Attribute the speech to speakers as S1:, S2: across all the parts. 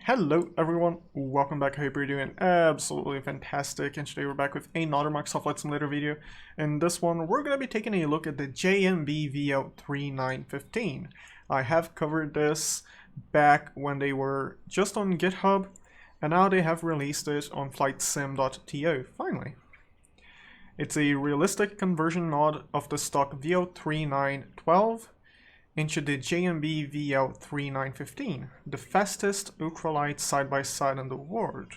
S1: Hello everyone, welcome back. I hope you're doing absolutely fantastic, and today we're back with another Microsoft Flight Simulator video. In this one, we're going to be taking a look at the JMB VL-3 915. I have covered this back when they were just on GitHub, and now they have released it on flightsim.to, finally. It's a realistic conversion mod of the stock VL-3 912 into the JMB VL-3 915, the fastest ultralight side-by-side in the world.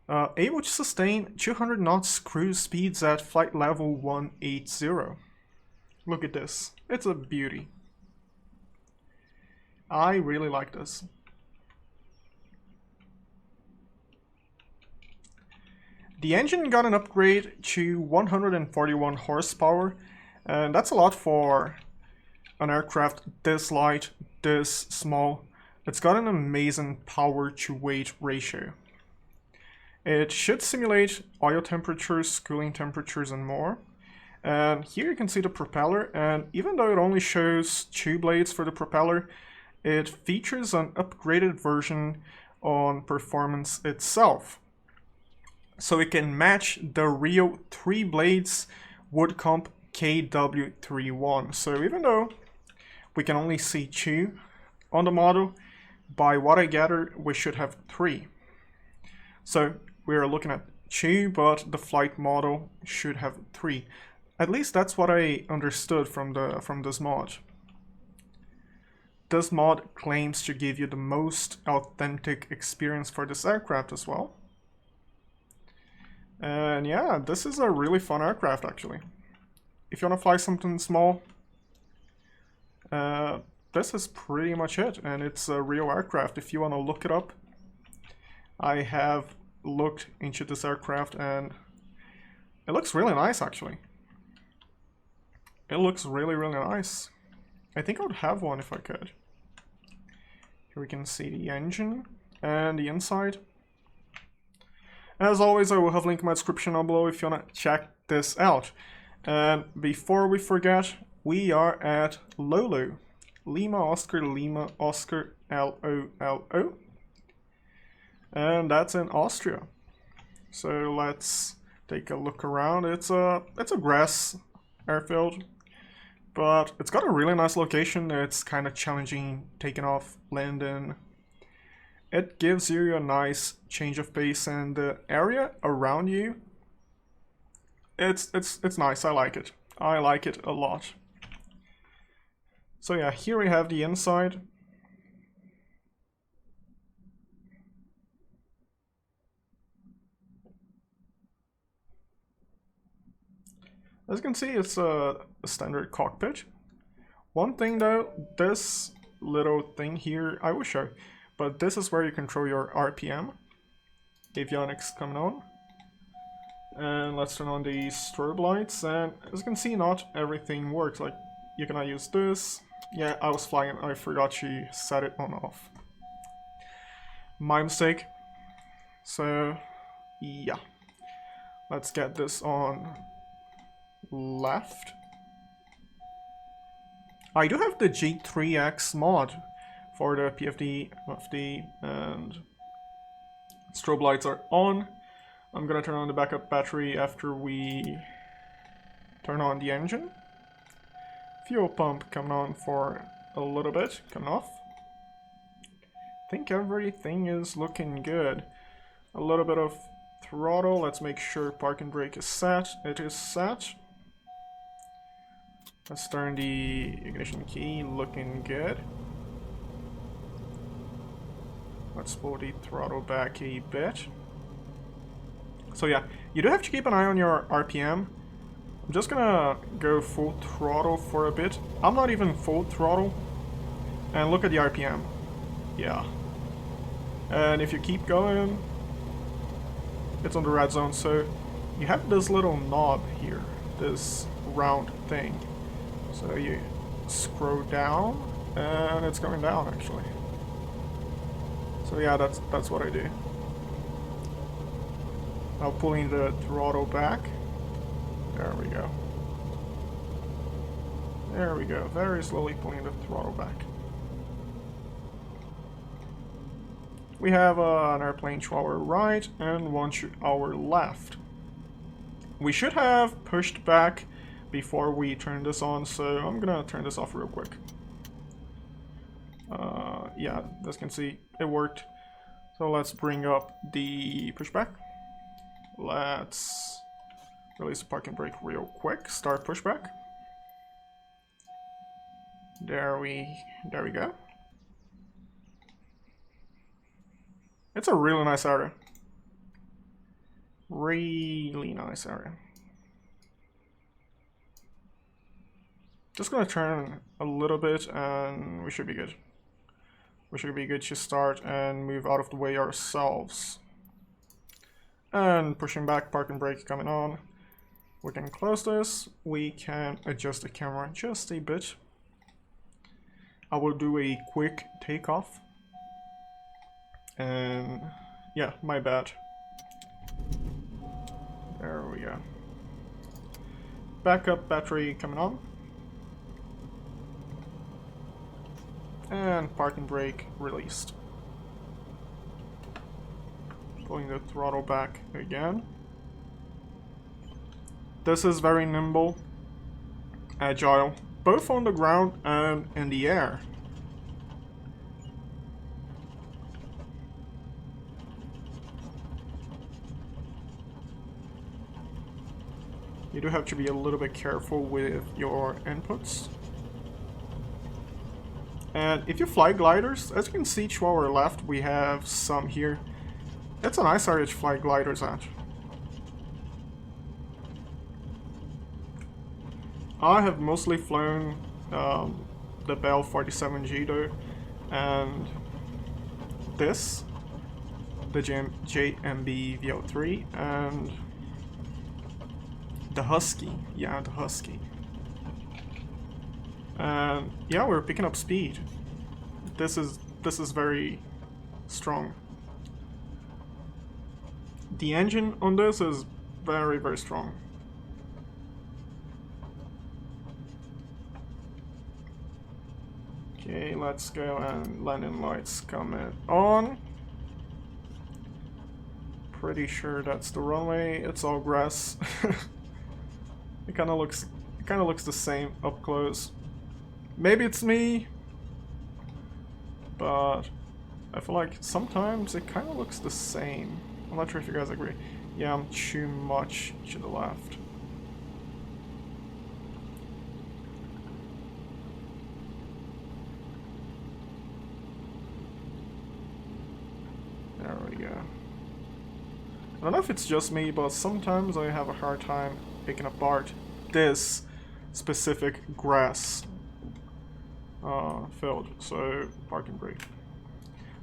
S1: Able to sustain 200 knots cruise speeds at flight level 180. Look at this, it's a beauty. I really like this. The engine got an upgrade to 141 horsepower, and that's a lot for an aircraft this light, this small. It's got an amazing power to weight ratio. It should simulate oil temperatures, cooling temperatures, and more. And here you can see the propeller, and even though it only shows 2 blades for the propeller, it features an upgraded version on performance itself. So it can match the real 3 blades Woodcomp KW31. So even though we can only see 2 on the model, by what I gather, we should have 3. So we're looking at 2, but the flight model should have 3. At least that's what I understood from this mod. This mod claims to give you the most authentic experience for this aircraft as well. And yeah, this is a really fun aircraft actually. If you want to fly something small, this is pretty much it, and it's a real aircraft. If you want to look it up, I have looked into this aircraft and it looks really nice actually. It looks really nice. I think I would have one if I could. Here we can see the engine and the inside. As always, I will have a link in my description down below if you want to check this out. And before we forget, we are at Lolo. Lima Oscar LOLO. And that's in Austria. So let's take a look around. It's a grass airfield, but it's got a really nice location. It's kind of challenging taking off, landing. It gives you a nice change of pace, and the area around you, it's nice. I like it. I like it a lot. So yeah, here we have the inside. As you can see, it's a standard cockpit. One thing though, this little thing here, I will show, but this is where you control your RPM. Avionics coming on. And let's turn on the strobe lights, and as you can see, not everything works. Like, you cannot use this. Yeah, I was flying, I forgot to set it on off. My mistake. So, yeah. Let's get this on left. I do have the G3X mod for the PFD, FD, and strobe lights are on. I'm gonna turn on the backup battery after we turn on the engine. Fuel pump coming on for a little bit, coming off. I think everything is looking good. A little bit of throttle, let's make sure parking brake is set. It is set. Let's turn the ignition key, looking good. Let's pull the throttle back a bit. So yeah, you do have to keep an eye on your RPM. I'm just gonna go full throttle for a bit. I'm not even full throttle. And look at the RPM. Yeah. And if you keep going, it's on the red zone. So you have this little knob here, this round thing. So you scroll down, and it's going down actually. So yeah, that's what I do. Now pulling the throttle back. There we go. There we go. Very slowly pulling the throttle back. we have an airplane to our right and one to our left. We should have pushed back before we turn this on, so I'm gonna turn this off real quick. Yeah, as you can see, it worked. So let's bring up the pushback. Let's release the parking brake real quick. Start pushback. There we go. It's a really nice area. Really nice area. Just gonna turn a little bit and we should be good. We should be good to start and move out of the way ourselves. And pushing back, parking brake coming on. We can close this. We can adjust the camera just a bit. I will do a quick takeoff. And yeah, my bad. There we go. Backup battery coming on. And parking brake released. Pulling the throttle back again. This is very nimble, agile, both on the ground and in the air. You do have to be a little bit careful with your inputs. And if you fly gliders, as you can see to our left, we have some here. It's a nice area to fly gliders at. I have mostly flown the VL-3 though, and this, the JMB VL-3, and the Husky. Yeah, the Husky. And yeah, we're picking up speed. This is very strong. The engine on this is very, very strong. Okay, let's go, and landing lights coming on. Pretty sure that's the runway. It's all grass. It kind of looks the same up close. Maybe it's me, but I feel like sometimes it kind of looks the same. I'm not sure if you guys agree. Yeah, I'm too much to the left. There we go. I don't know if it's just me, but sometimes I have a hard time picking apart this specific grass field. So parking brake.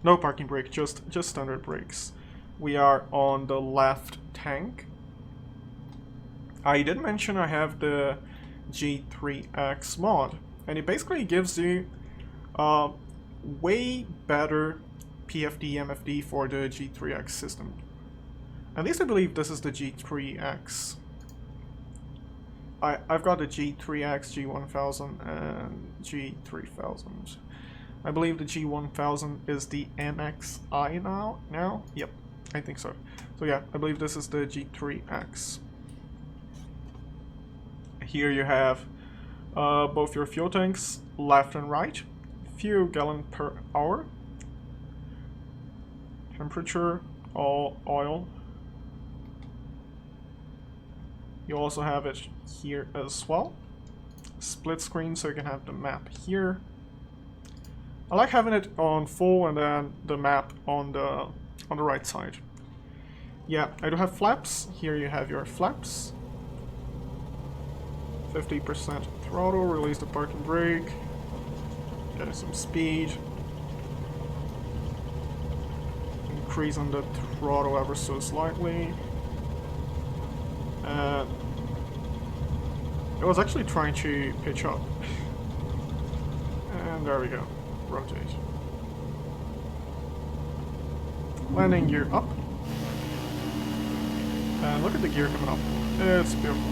S1: No parking brake, just standard brakes. We are on the left tank. I did mention I have the G3X mod, and it basically gives you way better PFD MFD for the G3X system. At least I believe this is the G3X. I've got the G3X, G1000, and G3000. I believe the G1000 is the MXI now? Yep, I think so. So yeah, I believe this is the G3X. Here you have both your fuel tanks, left and right, fuel gallon per hour, temperature, all oil. You also have it here as well. Split screen, so you can have the map here. I like having it on full and then the map on the right side. Yeah, I do have flaps. Here you have your flaps. 50% throttle, release the parking brake. Getting some speed. Increase on the throttle ever so slightly. I was actually trying to pitch up. And there we go. Rotate. Landing gear up. And look at the gear coming up. It's beautiful.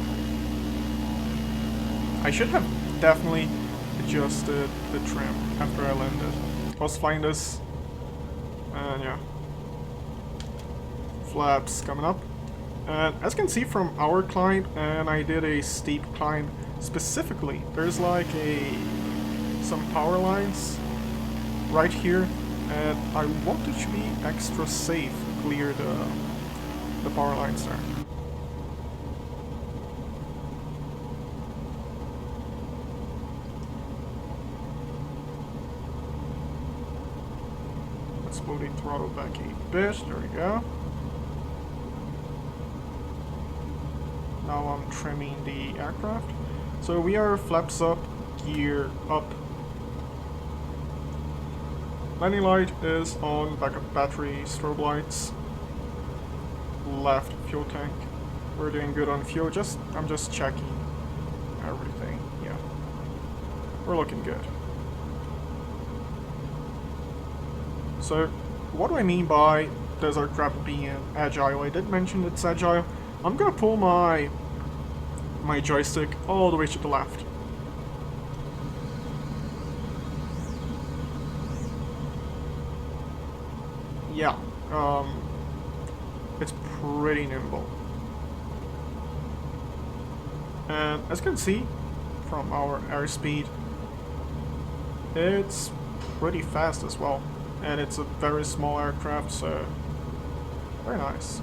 S1: I should have definitely adjusted the trim after I landed. I was flying this, and yeah, flaps coming up. And as you can see from our climb, and I did a steep climb specifically, there's like some power lines right here, and I wanted to be extra safe, clear the power lines there. Let's move the throttle back a bit, there we go. Now I'm trimming the aircraft. So we are flaps up, gear up. Landing light is on, backup battery, strobe lights. Left fuel tank. We're doing good on fuel, I'm just checking everything. Yeah. We're looking good. So what do I mean by this aircraft being agile? I did mention it's agile. I'm gonna pull my joystick all the way to the left. Yeah, it's pretty nimble. And as you can see from our airspeed, it's pretty fast as well. And it's a very small aircraft, so very nice.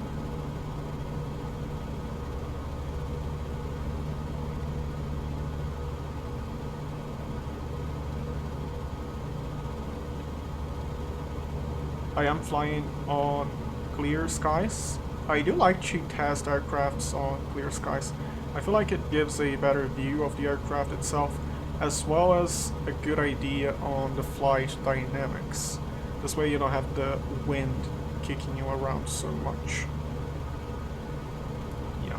S1: I am flying on clear skies. I do like to test aircrafts on clear skies. I feel like it gives a better view of the aircraft itself, as well as a good idea on the flight dynamics. This way you don't have the wind kicking you around so much. Yeah.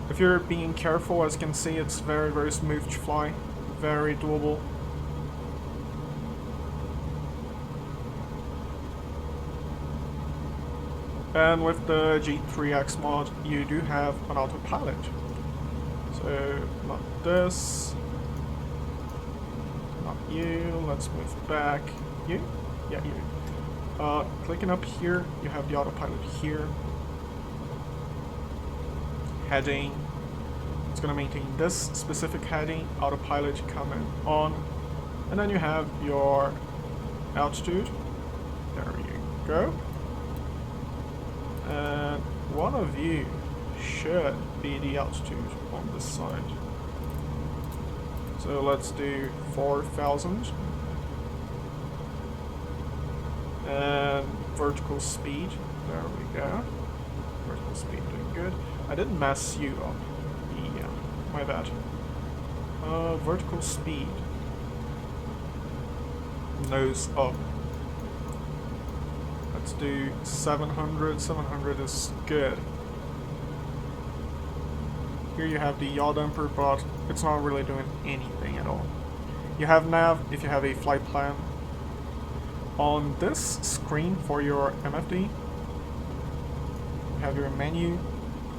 S1: If you're being careful, as you can see, it's very, very smooth to fly. Very doable. And with the G3X mod, you do have an autopilot. So, not this. Not you. Let's move back. You? Yeah, you. Clicking up here, you have the autopilot here. Heading. It's gonna maintain this specific heading. Autopilot coming on. And then you have your altitude. There you go. And one of you should be the altitude on this side. So let's do 4,000. And vertical speed. There we go. Vertical speed doing good. I didn't mess you up. Yeah, my bad. Vertical speed. Nose up. Let's do 700. 700 is good. Here you have the yaw damper, but it's not really doing anything at all. You have nav if you have a flight plan. On this screen for your MFD, you have your menu,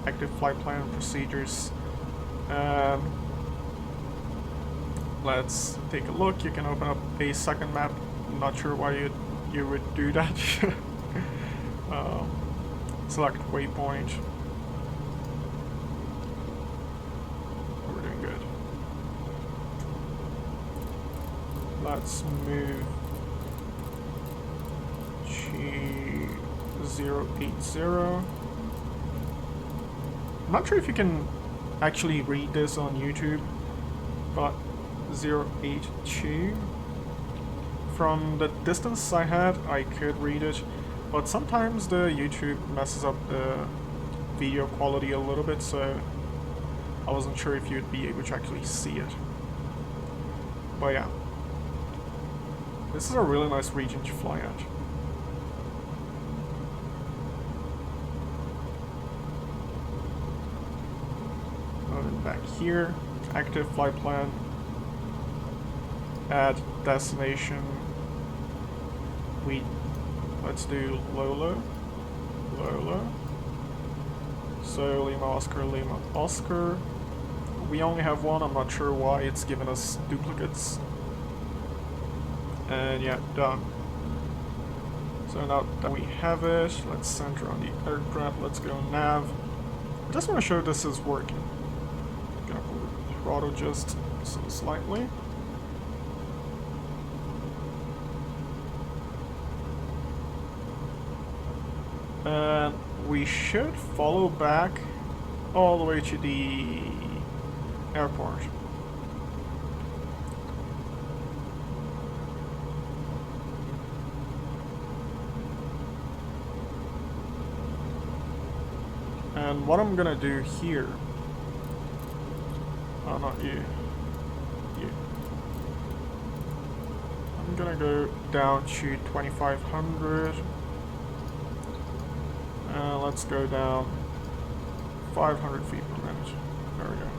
S1: active flight plan, procedures. Let's take a look. You can open up a second map. I'm not sure why you would do that. Select waypoint. We're doing good. Let's move to 080. I'm not sure if you can actually read this on YouTube, but 082. From the distance I had, I could read it, but sometimes the YouTube messes up the video quality a little bit, so I wasn't sure if you'd be able to actually see it. But yeah, this is a really nice region to fly at. Moving back here, active flight plan, add destination. Let's do Lolo. So Lima Oscar. We only have one, I'm not sure why it's giving us duplicates. And yeah, done. So now that we have it, let's center on the aircraft, let's go nav. I just want to show this is working. Gonna pull the throttle just so slightly. And we should follow back all the way to the airport. And what I'm gonna do here, oh not you, I'm gonna go down to 2500. Let's go down 500 feet per minute. There we go.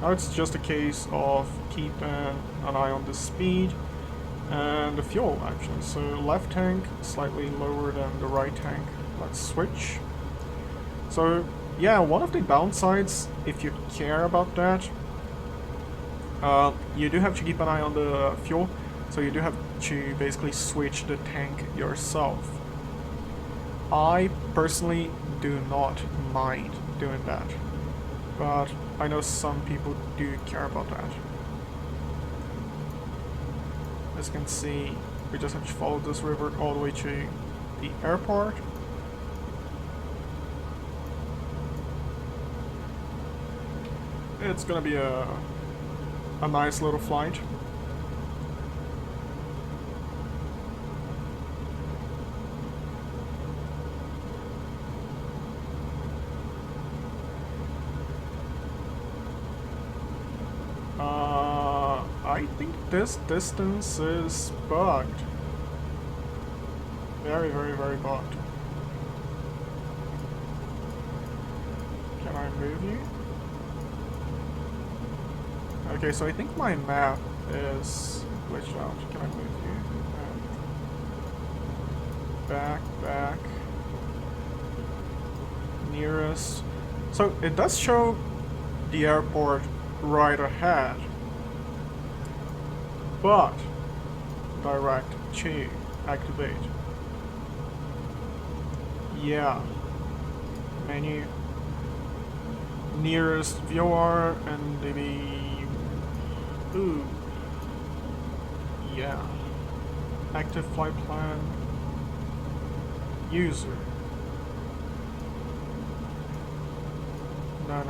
S1: Now it's just a case of keeping an eye on the speed and the fuel actually. So left tank slightly lower than the right tank. Let's switch. So yeah, one of the downsides, if you care about that, you do have to keep an eye on the fuel. So you do have to basically switch the tank yourself. I personally do not mind doing that, but I know some people do care about that. As you can see, we just have to follow this river all the way to the airport. It's gonna be a nice little flight. I think this distance is bugged. Very, very, very bugged. Can I move you? Okay, so I think my map is glitched out. Can I move you? Back. Nearest. So it does show the airport right ahead, but direct to activate. Yeah. Menu. Nearest VOR and maybe. Ooh. Yeah. Active flight plan. User. No.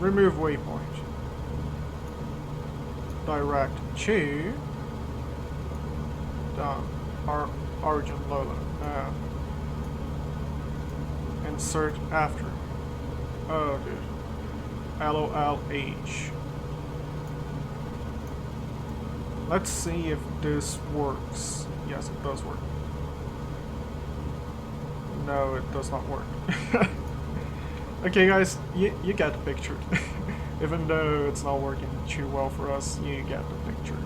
S1: Remove waypoint. Direct to our origin Lola. Insert after. Oh dude. LOLH. Let's see if this works. Yes, it does work. No, it does not work. Okay guys, you get the picture. Even though it's not working too well for us, you get the picture.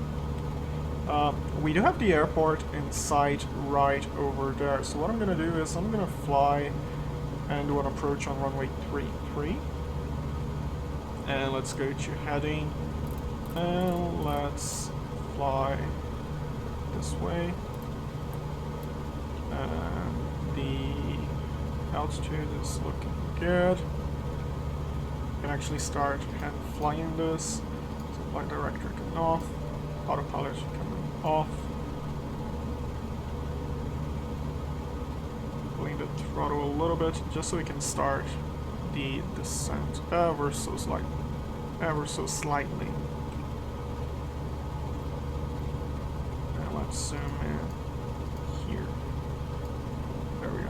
S1: We do have the airport in sight right over there. So what I'm gonna do is I'm gonna fly and do an approach on runway 33. And let's go to heading. And let's fly this way. And the altitude is looking good. You can actually start hand flying this. So flight director coming off, autopilot coming off. Pulling the throttle a little bit just so we can start the descent ever so slightly. And let's zoom in here. There we go.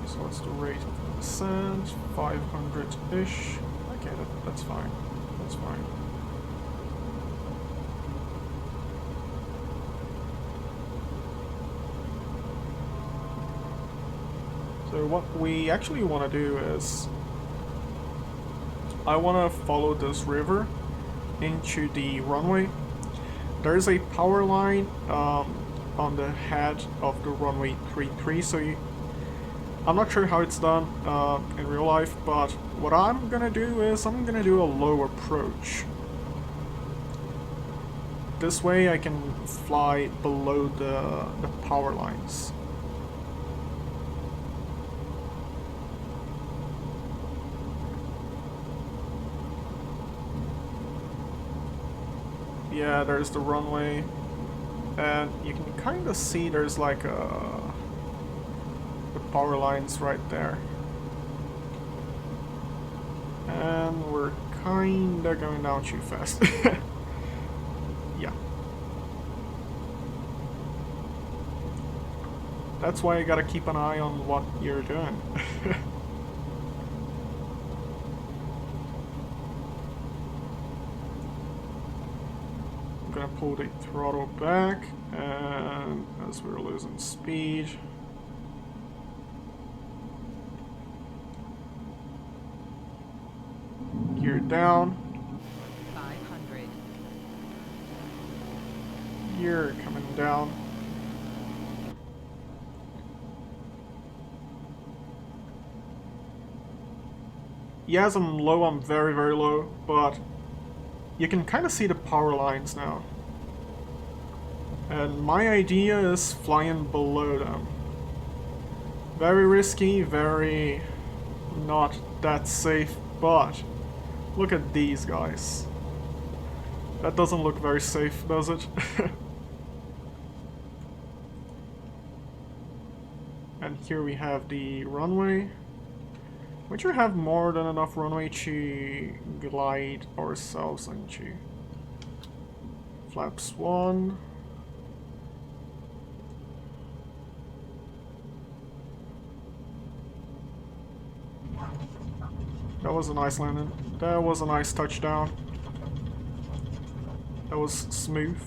S1: So what's the rate of the descent? 500-ish. Okay, that's fine. That's fine. So what we actually want to do is I want to follow this river into the runway. There's a power line on the head of the runway 33, so I'm not sure how it's done in real life, but what I'm gonna do is I'm gonna do a low approach. This way I can fly below the power lines. Yeah, there's the runway, and you can kind of see there's like the power lines right there. And we're kinda going down too fast. Yeah. That's why you gotta keep an eye on what you're doing. I'm gonna pull the throttle back, and as we're losing speed, gear down.
S2: 500.
S1: Gear coming down. Yeah, as I'm low, I'm very, very low, but you can kind of see the power lines now. And my idea is flying below them. Very risky, very not that safe, but look at these guys. That doesn't look very safe, does it? And here we have the runway. We should have more than enough runway to glide ourselves into. Flaps 1. That was a nice landing. That was a nice touchdown. That was smooth.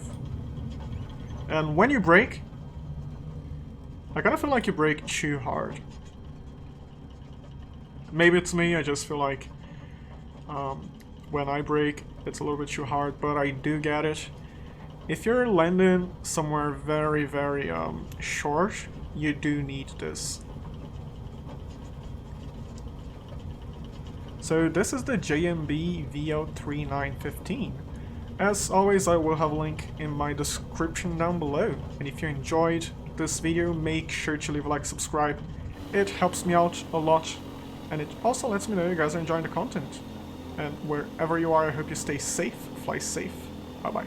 S1: And when you brake, I kind of feel like you brake too hard. Maybe it's me, I just feel like when I brake, it's a little bit too hard, but I do get it. If you're landing somewhere very, very short, you do need this. So this is the JMB VL-3 915. As always, I will have a link in my description down below. And if you enjoyed this video, make sure to leave a like, subscribe. It helps me out a lot. And it also lets me know you guys are enjoying the content. And wherever you are, I hope you stay safe, fly safe. Bye bye.